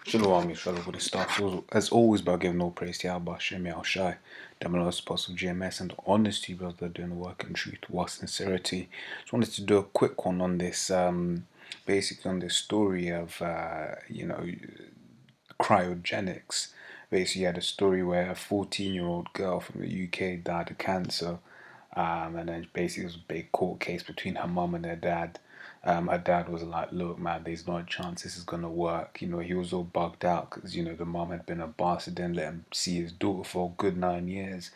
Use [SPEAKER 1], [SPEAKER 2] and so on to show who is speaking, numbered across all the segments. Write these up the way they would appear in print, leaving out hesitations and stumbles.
[SPEAKER 1] Shalom, Yisrael, with the stuff. As always, by giving all praise to Yahweh, Shem Shai, the most possible GMS, and honesty, brothers that are doing the work in truth, what sincerity. Just wanted to do a quick one on this, basically on this story of, cryogenics. Basically, you had a story where a 14-year-old girl from the UK died of cancer, and then basically it was a big court case between her mum and her dad. Her dad was like, "Look, man, there's no chance this is gonna work." He was all bugged out because the mum had been a bastard, didn't let him see his daughter for a good 9 years.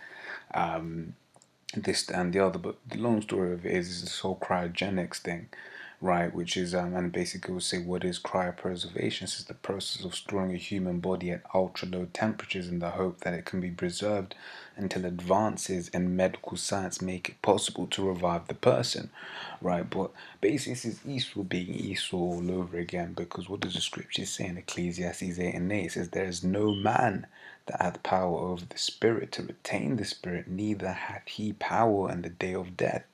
[SPEAKER 1] This and the other. But the long story of it is this whole cryogenics thing, right? Which is and basically we'll say what is cryopreservation. This is the process of storing a human body at ultra low temperatures in the hope that it can be preserved until advances in medical science make it possible to revive the person, right? But basically this is Esau being Esau all over again, because what does the scripture say in Ecclesiastes 8 and 8? It says there is no man that hath power over the spirit to retain the spirit, neither hath he power in the day of death.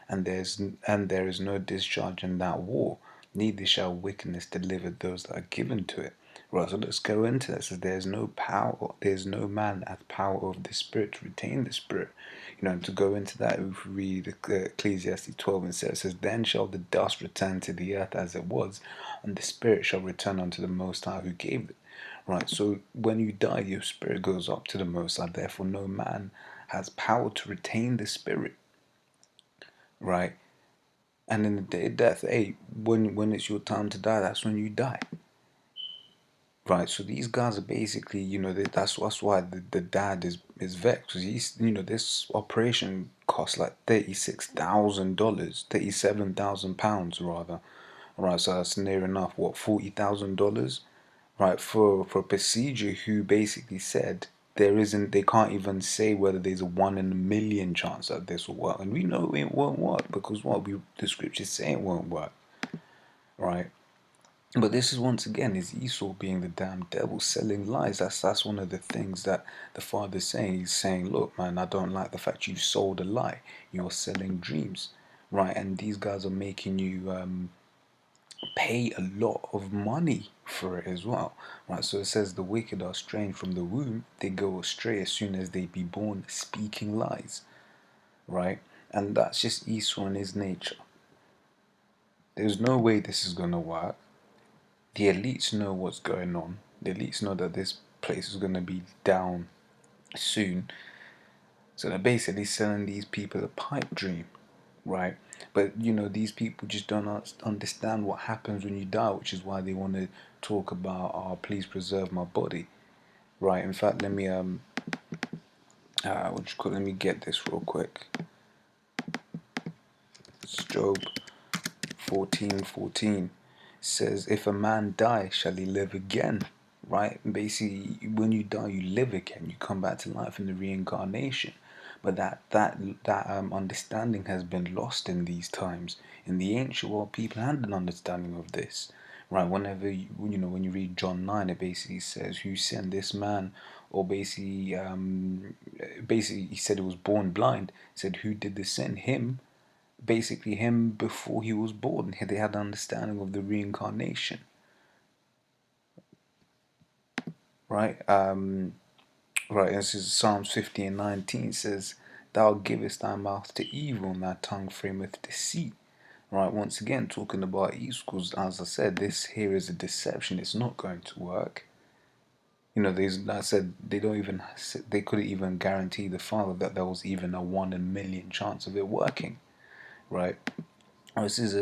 [SPEAKER 1] And there is no discharge in that war, neither shall wickedness deliver those that are given to it. Right, so let's go into that. It says there's no power, there's no man that hath power over the spirit to retain the spirit. To go into that, if we read Ecclesiastes 12 and 7, it says, then shall the dust return to the earth as it was, and the spirit shall return unto the Most High who gave it. Right, so when you die, your spirit goes up to the Most High. Therefore, no man has power to retain the spirit. Right, and in the day of death, hey, when it's your time to die, that's when you die. Right, so these guys are basically, that's why the dad is vexed, because this operation costs like $36,000, £37,000 rather. Right, so that's near enough, what, $40,000, right, for a procedure who basically said they can't even say whether there's a 1 in a million chance that this will work, and we know it won't work because the scriptures say it won't work, right? But this is once again is Esau being the damn devil, selling lies. That's one of the things that the father's saying. He's saying, look, man, I don't like the fact you sold a lie. You're selling dreams, right? And these guys are making you pay a lot of money for it as well, right? So it says the wicked are straying from the womb; they go astray as soon as they be born, speaking lies, right? And that's just Esau in his nature. There's no way this is gonna work. The elites know what's going on. The elites know that this place is going to be down soon. So they're basically selling these people a pipe dream, right? But these people just don't understand what happens when you die, which is why they want to talk about, oh, please preserve my body, right? In fact, let me let me get this real quick. It's Job 14:14 says, if a man die, shall he live again? Right? Basically, when you die, you live again. You come back to life in the reincarnation. But that understanding has been lost in these times. In the ancient world, people had an understanding of this. Right? Whenever when you read John 9, it basically says, "Who sent this man?" Or basically, he said he was born blind. He said, "Who did the sin? Him." Basically, him before he was born. They had an understanding of the reincarnation. Right? Right, this is Psalms 50 and 19 says, thou givest thy mouth to evil, and thy tongue frameth deceit. Right, once again, talking about Esau, because as I said, this here is a deception. It's not going to work. I said they couldn't even guarantee the father that there was even a 1 in a million chance of it working. Right? This is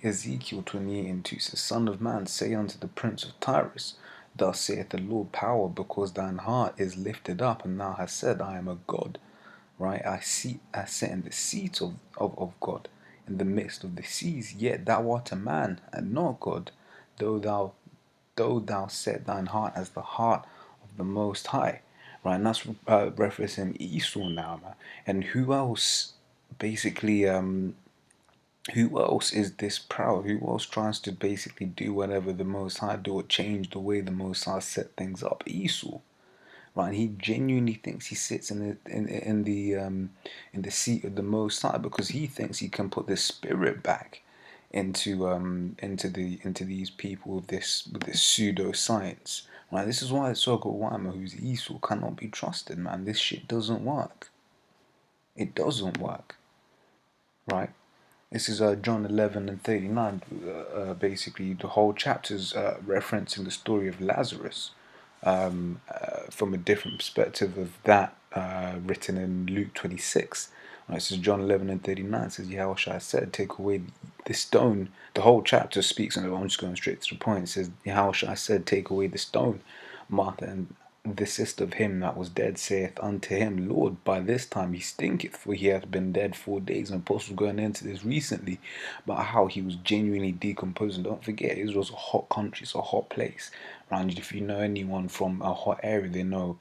[SPEAKER 1] Ezekiel 28 and 2 says, Son of man, say unto the prince of Tyrus, thus saith the Lord power, because thine heart is lifted up, and thou hast said, I am a God. Right? I sit in the seat of God, in the midst of the seas, yet thou art a man, and not God, though thou set thine heart as the heart of the Most High. Right? And that's referencing Esau now, man. And who else basically who else is this proud? Who else tries to basically do whatever the Most High do, or change the way the Most High set things up? Esau, right? He genuinely thinks he sits in the seat of the Most High, because he thinks he can put the spirit back into these people with this pseudo science, Right, this is why Sogawama, who's Esau, cannot be trusted, man. This shit doesn't work. It doesn't work, right? This is John 11 and 39. Basically, the whole chapter's referencing the story of Lazarus from a different perspective of that written in Luke 26. Right, this is John 11 and 39. It says, Yahushua said, take away the stone. The whole chapter speaks, and I'm just going straight to the point. It says, Yahushua said, take away the stone. Martha and the sister of him that was dead saith unto him, Lord, by this time he stinketh, for he hath been dead 4 days. And Apostle's going into this recently about how he was genuinely decomposing. Don't forget, Israel's a hot country, it's a hot place. And if you know anyone from a hot area, they know,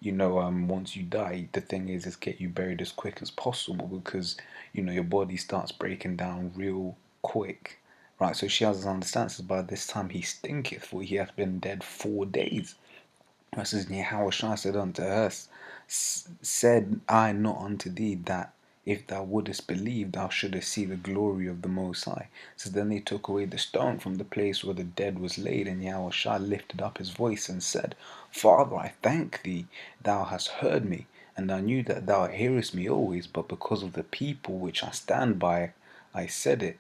[SPEAKER 1] once you die, the thing is get you buried as quick as possible, because, your body starts breaking down real quick. Right, so she has this understanding, says, by this time he stinketh, for he hath been dead 4 days. It says, Yahushua said unto her, said I not unto thee that if thou wouldest believe, thou shouldest see the glory of the Most High. So then they took away the stone from the place where the dead was laid, and Yahushua lifted up his voice and said, Father, I thank thee, thou hast heard me, and I knew that thou hearest me always, but because of the people which I stand by, I said it,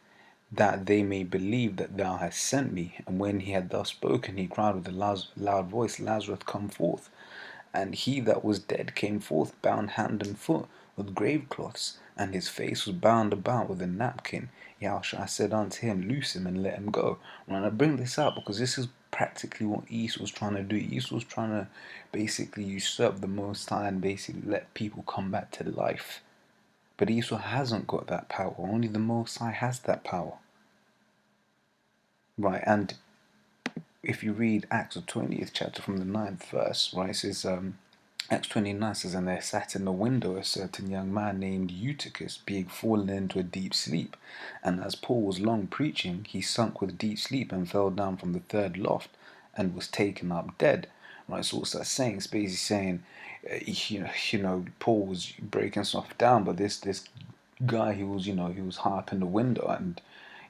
[SPEAKER 1] that they may believe that thou hast sent me. And when he had thus spoken, he cried with a loud voice, Lazarus, come forth. And he that was dead came forth, bound hand and foot with grave cloths, and his face was bound about with a napkin. Yahushua said unto him, loose him and let him go. And I bring this up because this is practically what Esau was trying to do. Esau was trying to basically usurp the Most High and basically let people come back to life. But Esau hasn't got that power. Only the Most High has that power. Right, and if you read Acts the 20th chapter from the 9th verse, right, it says, Acts 29 says, and there sat in the window a certain young man named Eutychus, being fallen into a deep sleep. And as Paul was long preaching, he sunk with deep sleep and fell down from the third loft and was taken up dead. Right, so what's that saying? It's basically saying, Paul was breaking stuff down, but this guy, he was high up in the window and,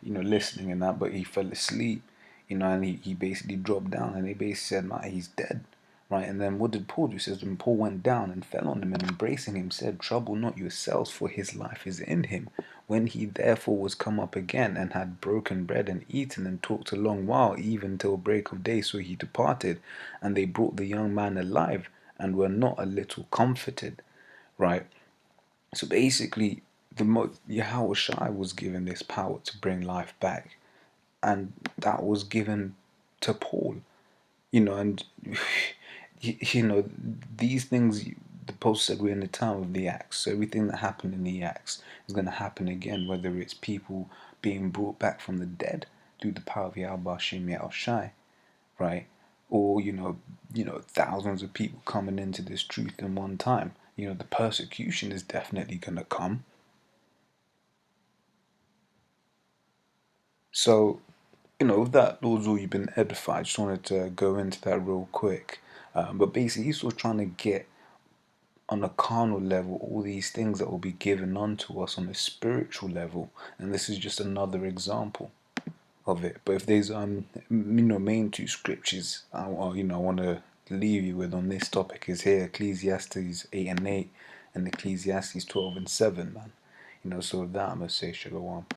[SPEAKER 1] listening and that, but he fell asleep, and he basically dropped down, and they basically said, man, he's dead. Right, and then what did Paul do? It says, when Paul went down and fell on him and embracing him, said, trouble not yourselves, for his life is in him. When he therefore was come up again, and had broken bread and eaten, and talked a long while, even till break of day, so he departed. And they brought the young man alive, and were not a little comforted. Right, so basically, Yahushua was given this power to bring life back, and that was given to Paul. And these things, the post said we're in the time of the Acts, so everything that happened in the Acts is going to happen again, whether it's people being brought back from the dead through the power of Yahweh Shem Yahushai, right? Or thousands of people coming into this truth in one time. The persecution is definitely going to come. So, with that, Lord's all, you've been edified. I just wanted to go into that real quick. But basically, he's sort of trying to get on a carnal level all these things that will be given unto us on a spiritual level, and this is just another example of it. But if there's main two scriptures I want to leave you with on this topic is here, Ecclesiastes 8 and 8 and Ecclesiastes 12 and 7, man. So with that, I'm gonna say shalom.